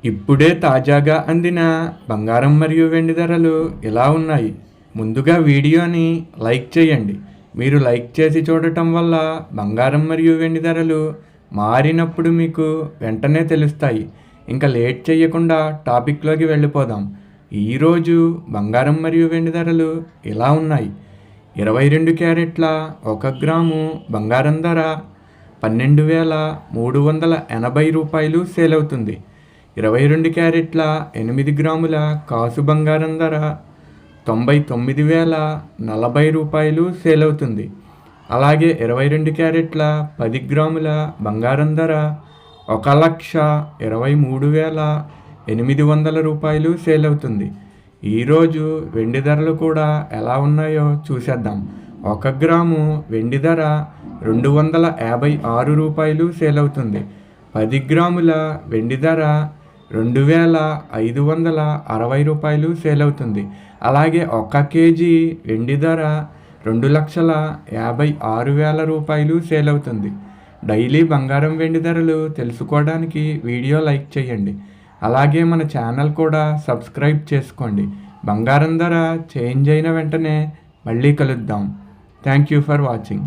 ఇప్పుడే తాజాగా అందిన బంగారం మరియు వెండి ధరలు ఇలా ఉన్నాయి. ముందుగా వీడియోని లైక్ చేయండి. మీరు లైక్ చేసి చూడటం వల్ల బంగారం మరియు వెండి ధరలు మారినప్పుడు మీకు వెంటనే తెలుస్తాయి. ఇంకా లేట్ చేయకుండా టాపిక్లోకి వెళ్ళిపోదాం. ఈరోజు బంగారం మరియు వెండి ధరలు ఇలా ఉన్నాయి. 22 క్యారెట్ల 1 గ్రాము బంగారం ధర 12,380 రూపాయలు సేల్ అవుతుంది. 22 క్యారెట్ల 8 గ్రాముల కాసు బంగారం ధర 99,040 రూపాయలు సేల్ అవుతుంది. అలాగే 22 క్యారెట్ల 10 గ్రాముల బంగారం ధర 1,23,800 రూపాయలు సేల్ అవుతుంది. ఈరోజు వెండి ధరలు కూడా ఎలా ఉన్నాయో చూసేద్దాం. 1 గ్రాము వెండి ధర 256 రూపాయలు సేల్ అవుతుంది. 10 గ్రాముల వెండి ధర 2,560 రూపాయలు సేల్ అవుతుంది. అలాగే 1 కేజీ వెండి ధర 2,56,000 రూపాయలు సేల్ అవుతుంది. డైలీ బంగారం వెండి ధరలు తెలుసుకోవడానికి వీడియో లైక్ చేయండి. అలాగే మన ఛానల్ కూడా సబ్స్క్రైబ్ చేసుకోండి. బంగారం ధర చేంజ్ అయిన వెంటనే మళ్ళీ కలుద్దాం. Thank you for watching.